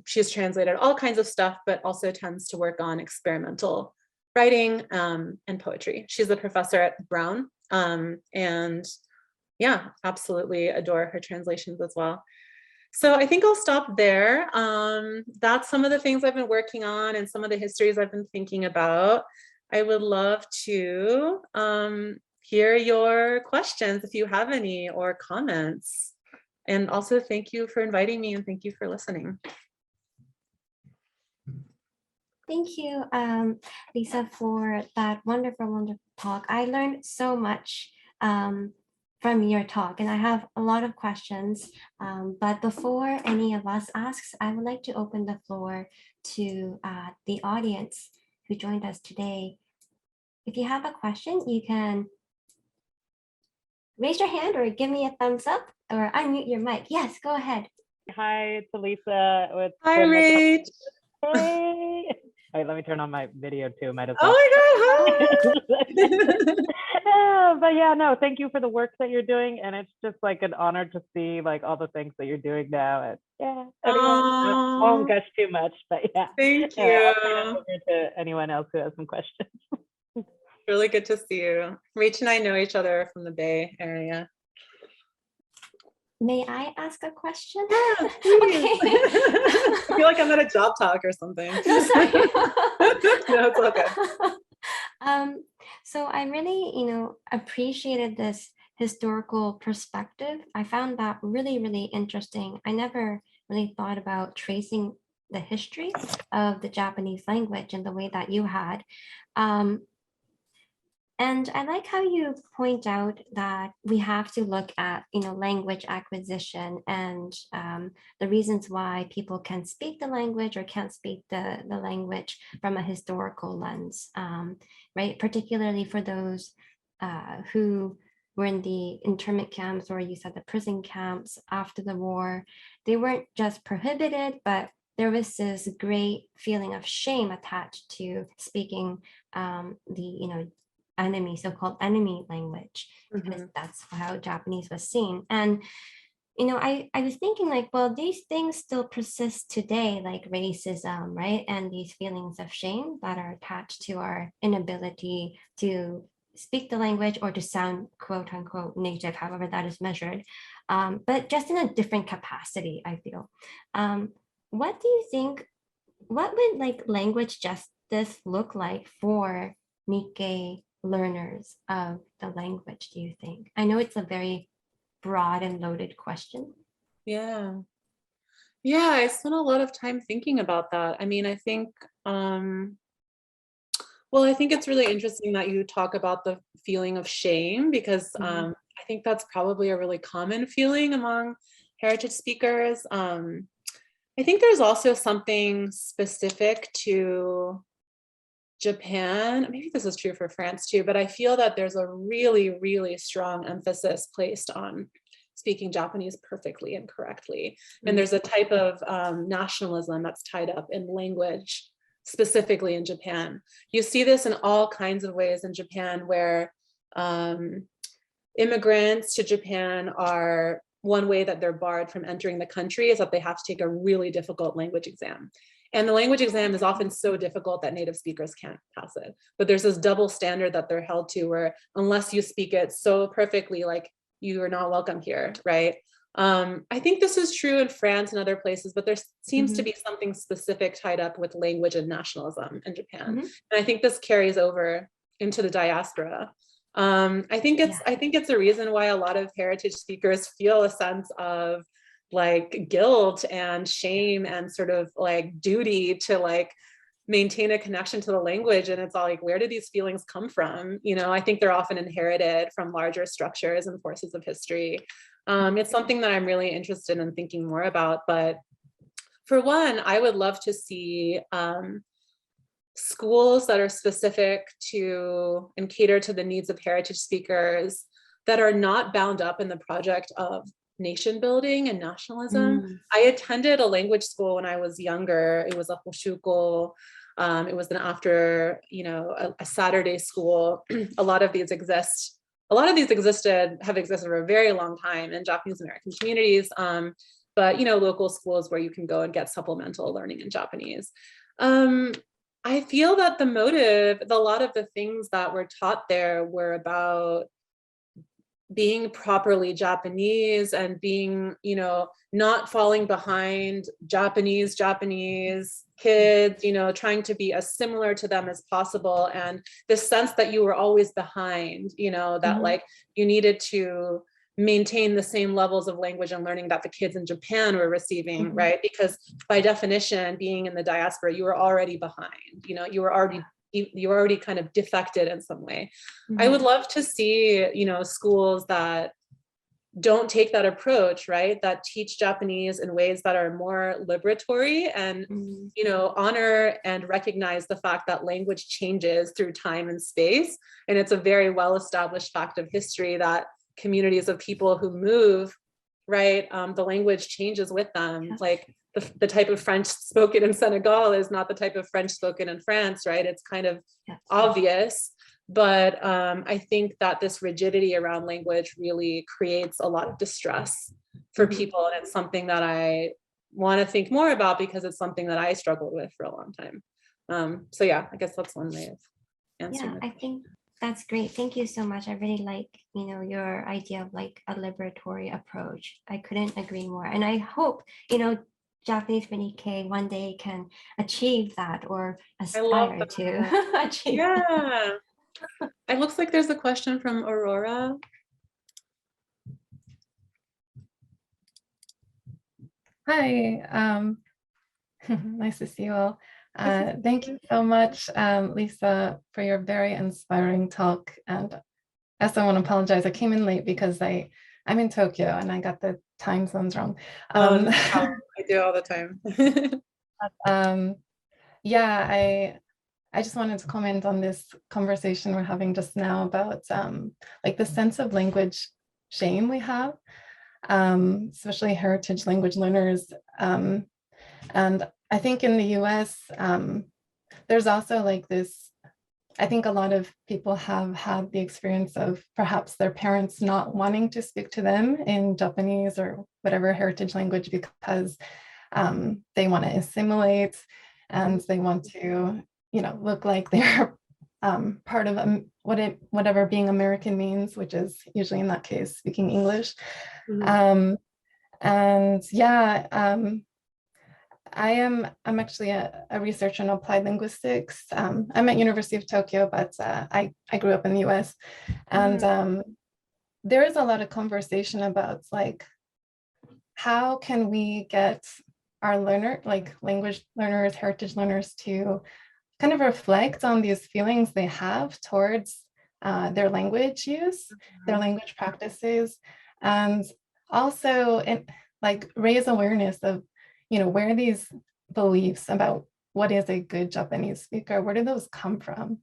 She's translated all kinds of stuff, but also tends to work on experimental writing and poetry. She's a professor at Brown, and yeah, absolutely adore her translations as well. So I think I'll stop there. That's some of the things I've been working on and some of the histories I've been thinking about. I would love to hear your questions if you have any, or comments. And also thank you for inviting me, and thank you for listening. Thank you, Lisa, for that wonderful, wonderful talk. I learned so much from your talk, and I have a lot of questions. But before any of us asks, I would like to open the floor to the audience who joined us today. If you have a question, you can raise your hand or give me a thumbs up or unmute your mic. Yes, go ahead. Hi, it's Elisa. Hi, Rach. Hey. Wait, let me turn on my video too. Might as well. Oh my God, hi. But yeah, no, thank you for the work that you're doing. And it's just like an honor to see like all the things that you're doing now. And yeah, anyway, I won't gush too much, but yeah. Thank you. I'll turn it over to anyone else who has some questions. Really good to see you. Rach and I know each other from the Bay Area. May I ask a question? Yeah, Okay. I feel like I'm at a job talk or something. No, sorry. No, it's okay. So I really, appreciated this historical perspective. I found that really, really interesting. I never really thought about tracing the history of the Japanese language in the way that you had. And I like how you point out that we have to look at, language acquisition and the reasons why people can speak the language or can't speak the language from a historical lens, right? Particularly for those who were in the internment camps, or you said the prison camps after the war. They weren't just prohibited, but there was this great feeling of shame attached to speaking the so-called enemy language, because that's how Japanese was seen. And I was thinking like, well, these things still persist today, like racism, right? And these feelings of shame that are attached to our inability to speak the language or to sound quote unquote native, however that is measured, but just in a different capacity, I feel. What do you think, what would like language justice look like for Nikkei learners of the language, do you think? I know it's a very broad and loaded question. Yeah, I spent a lot of time thinking about that. I mean, I think, I think it's really interesting that you talk about the feeling of shame, because I think that's probably a really common feeling among heritage speakers. I think there's also something specific to Japan, maybe this is true for France too, but I feel that there's a really, really strong emphasis placed on speaking Japanese perfectly and correctly. And there's a type of nationalism that's tied up in language, specifically in Japan. You see this in all kinds of ways in Japan, where immigrants to Japan are, one way that they're barred from entering the country is that they have to take a really difficult language exam. And the language exam is often so difficult that native speakers can't pass it. But there's this double standard that they're held to, where unless you speak it so perfectly, like, you are not welcome here, right? I think this is true in France and other places, but there seems to be something specific tied up with language and nationalism in Japan. And I think this carries over into the diaspora. I think it's a reason why a lot of heritage speakers feel a sense of like guilt and shame and sort of like duty to like maintain a connection to the language. And it's all like, where do these feelings come from? I think they're often inherited from larger structures and forces of history. It's something that I'm really interested in thinking more about. But for one, I would love to see schools that are specific to and cater to the needs of heritage speakers that are not bound up in the project of nation building and nationalism. I attended a language school when I was younger. It was a hoshuko. It was an after, a Saturday school. A lot of these exist a lot of these have existed for a very long time in Japanese American communities, but local schools where you can go and get supplemental learning in Japanese. I feel that a lot of the things that were taught there were about being properly Japanese and being, not falling behind Japanese kids, trying to be as similar to them as possible. And this sense that you were always behind, that like you needed to maintain the same levels of language and learning that the kids in Japan were receiving, right? Because by definition, being in the diaspora, you were already behind, you were already kind of defected in some way. I would love to see, schools that don't take that approach, right? That teach Japanese in ways that are more liberatory and, honor and recognize the fact that language changes through time and space. And it's a very well-established fact of history that communities of people who move, right, the language changes with them. Like the type of French spoken in Senegal is not the type of French spoken in France, right? It's kind of obvious. But I think that this rigidity around language really creates a lot of distress for people. And it's something that I want to think more about because it's something that I struggled with for a long time. So yeah, I guess that's one way of answering. Yeah, I think that's great. Thank you so much. I really like, your idea of like a liberatory approach. I couldn't agree more. And I hope, Japanese for Nikkei one day can achieve that or aspire to achieve. Yeah. It looks like there's a question from Aurora. Hi, nice to see you all. Thank you so much, Lisa, for your very inspiring talk. And I also want to apologize. I came in late because I'm in Tokyo and I got the time zones wrong. I do all the time. Yeah, I just wanted to comment on this conversation we're having just now about like the sense of language shame we have, especially heritage language learners. And I think in the US, there's also like this, I think a lot of people have had the experience of perhaps their parents not wanting to speak to them in Japanese or whatever heritage language because they want to assimilate and they want to, look like they're part of whatever being American means, which is usually in that case speaking English. And yeah, I'm actually a researcher in applied linguistics. I'm at University of Tokyo, but I grew up in the US. And there is a lot of conversation about like, how can we get our language learners, heritage learners to kind of reflect on these feelings they have towards their language use, their language practices, and also raise awareness of, where these beliefs about what is a good Japanese speaker, where do those come from?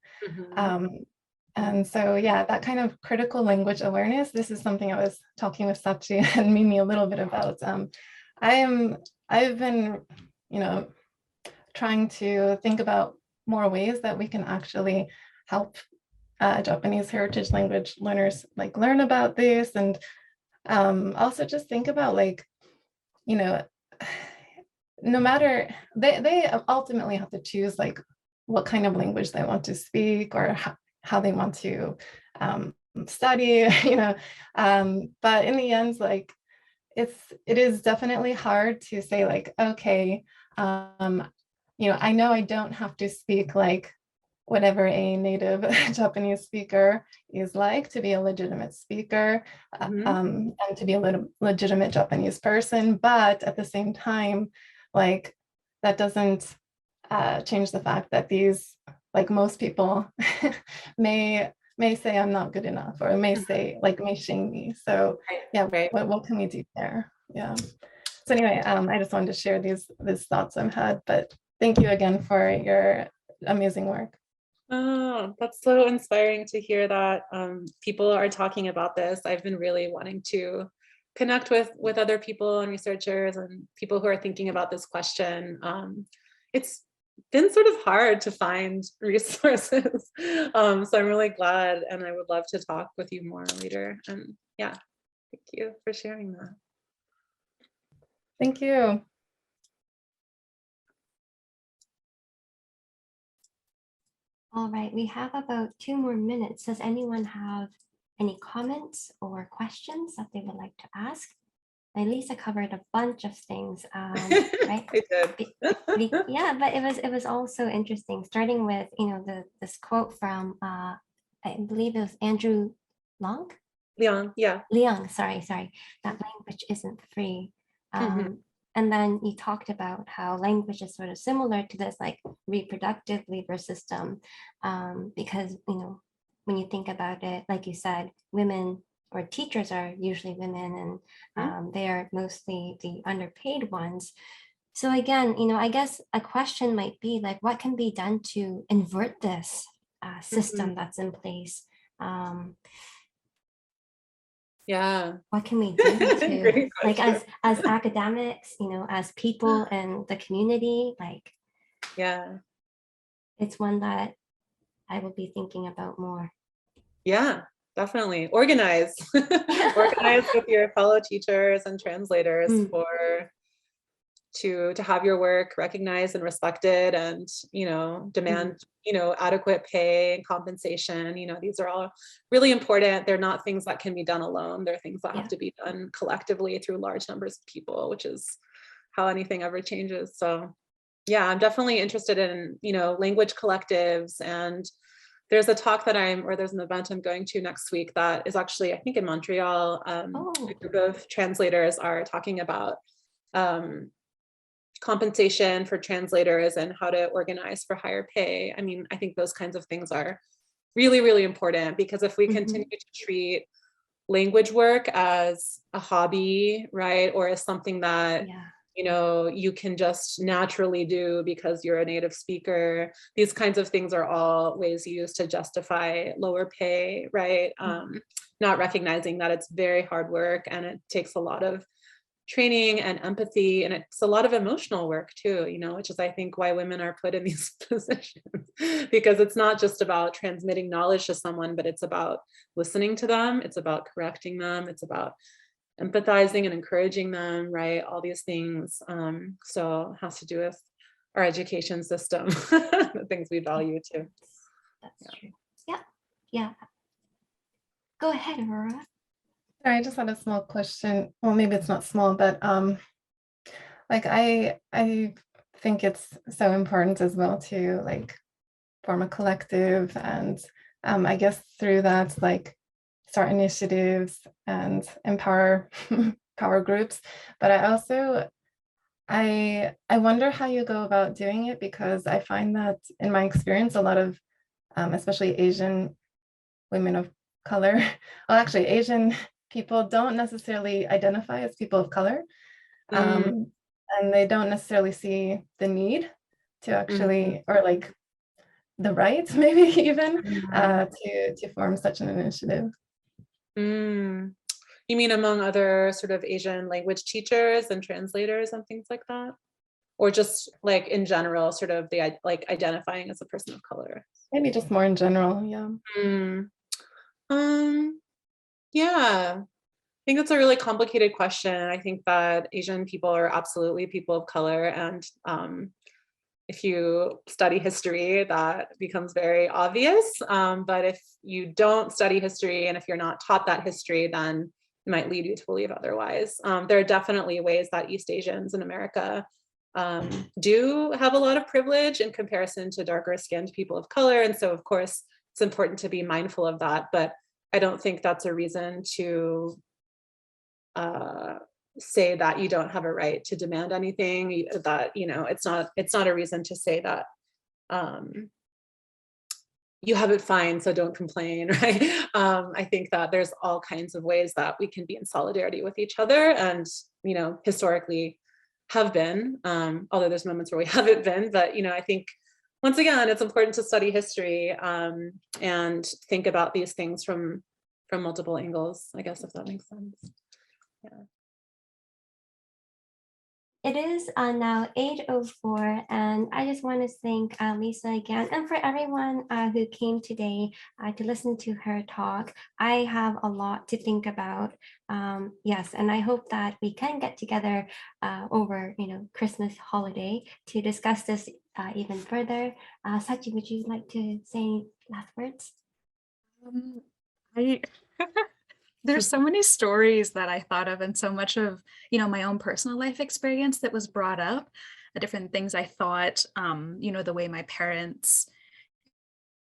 And so, yeah, that kind of critical language awareness, this is something I was talking with Sachi and Mimi a little bit about. I've been, trying to think about more ways that we can actually help Japanese heritage language learners learn about this, and also just think about no matter, they ultimately have to choose what kind of language they want to speak or how they want to study, but in the end, it is definitely hard to say okay, I know I don't have to speak whatever a native Japanese speaker is like to be a legitimate speaker, and to be a legitimate Japanese person, but at the same time, that doesn't change the fact that these, most people may say I'm not good enough, or may say may shame me. So yeah, what can we do there? Yeah. So anyway, I just wanted to share these thoughts I've had, but thank you again for your amazing work. Oh, that's so inspiring to hear that people are talking about this. I've been really wanting to connect with other people and researchers and people who are thinking about this question. It's been sort of hard to find resources. So I'm really glad, and I would love to talk with you more later. And yeah, thank you for sharing that. Thank you. All right, we have about 2 more minutes. Does anyone have any comments or questions that they would like to ask? Lisa covered a bunch of things, right? I did. Yeah, but it was also interesting, starting with, you know, this quote from I believe it was Andrew Long. Leong, sorry, that language isn't free. And then you talked about how language is sort of similar to this like reproductive labor system, because, you know, when you think about it, like you said, women or teachers are usually women, and they are mostly the underpaid ones. So again, you know, I guess a question might be like, what can be done to invert this system that's in place? Yeah. What can we do to, like, as academics, you know, as people in the community, like, yeah, it's one that I will be thinking about more. Yeah, definitely. Organize. Organize with your fellow teachers and translators to have your work recognized and respected, and, you know, demand, you know, adequate pay and compensation. You know, these are all really important. They're not things that can be done alone. They're things that have to be done collectively through large numbers of people, which is how anything ever changes. So yeah, I'm definitely interested in, you know, language collectives, and there's a talk that there's an event I'm going to next week that is actually, I think, in Montreal. A group of translators are talking about compensation for translators and how to organize for higher pay. I mean, I think those kinds of things are really, really important, because if we continue to treat language work as a hobby, right, or as something that, you know, you can just naturally do because you're a native speaker, these kinds of things are all ways used to justify lower pay, right? Not recognizing that it's very hard work, and it takes a lot of training and empathy, and it's a lot of emotional work too, you know, which is, I think, why women are put in these positions, because it's not just about transmitting knowledge to someone, but it's about listening to them, it's about correcting them, it's about empathizing and encouraging them, right? All these things. So it has to do with our education system, the things we value too. That's true. Yeah. Go ahead, Aurora. Sorry, I just had a small question. Well, maybe it's not small, but like I think it's so important as well to like form a collective, and I guess through that, like, start initiatives and empower power groups. But I also I wonder how you go about doing it, because I find that in my experience, a lot of especially Asian women of color, well, actually Asian people don't necessarily identify as people of color, and they don't necessarily see the need to actually, or like the right, maybe even, to form such an initiative. You mean among other sort of Asian language teachers and translators and things like that? Or just like in general, sort of the like identifying as a person of color? Maybe just more in general, yeah. Yeah, I think that's a really complicated question. I think that Asian people are absolutely people of color, and if you study history, that becomes very obvious. But if you don't study history, and if you're not taught that history, then it might lead you to believe otherwise. There are definitely ways that East Asians in America do have a lot of privilege in comparison to darker skinned people of color. And so, of course, it's important to be mindful of that. But I don't think that's a reason to say that you don't have a right to demand anything, that, you know, it's not a reason to say that you have it fine, so don't complain, right? I think that there's all kinds of ways that we can be in solidarity with each other, and, you know, historically have been, although there's moments where we haven't been, but, you know, I think, once again, it's important to study history and think about these things from multiple angles, I guess, if that makes sense. Yeah. It is now 8:04, and I just want to thank Lisa again, and for everyone who came today to listen to her talk. I have a lot to think about. Yes, and I hope that we can get together over, Christmas holiday to discuss this even further. Sachi, would you like to say any last words? I There's so many stories that I thought of, and so much of, my own personal life experience that was brought up, the different things I thought, the way my parents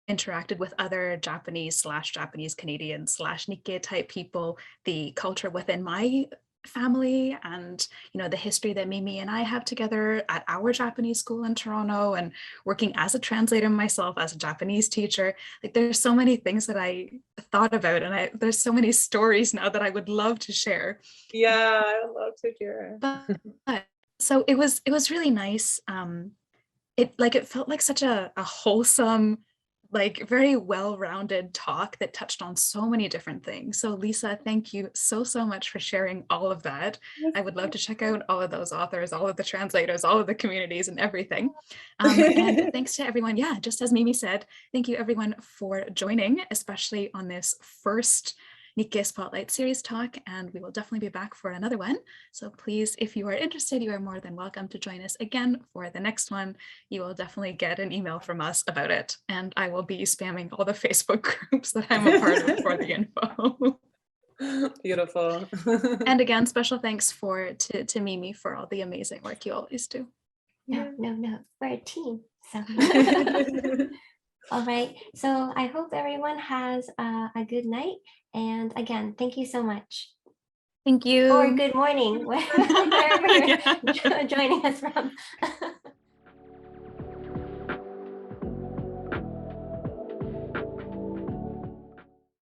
interacted with other Japanese Canadian / Nikkei type people, the culture within my family, and the history that Mimi and I have together at our Japanese school in Toronto, and working as a translator myself, as a Japanese teacher. Like, there's so many things that I thought about, and there's so many stories now that I would love to share. Yeah, I would love to hear. But so it was really nice. It felt like such a wholesome, like very well-rounded talk that touched on so many different things. So Lisa, thank you so much for sharing all of that. I would love to check out all of those authors, all of the translators, all of the communities and everything. And thanks to everyone. Yeah, just as Mimi said, thank you everyone for joining, especially on this first Nikkei Spotlight Series talk, and we will definitely be back for another one. So please, if you are interested, you are more than welcome to join us again for the next one. You will definitely get an email from us about it, and I will be spamming all the Facebook groups that I'm a part of for the info. Beautiful. And again, special thanks to Mimi for all the amazing work you always do. No, we're a team. So. All right, so I hope everyone has a good night. And again, thank you so much. Thank you. Or good morning, wherever you're joining us from.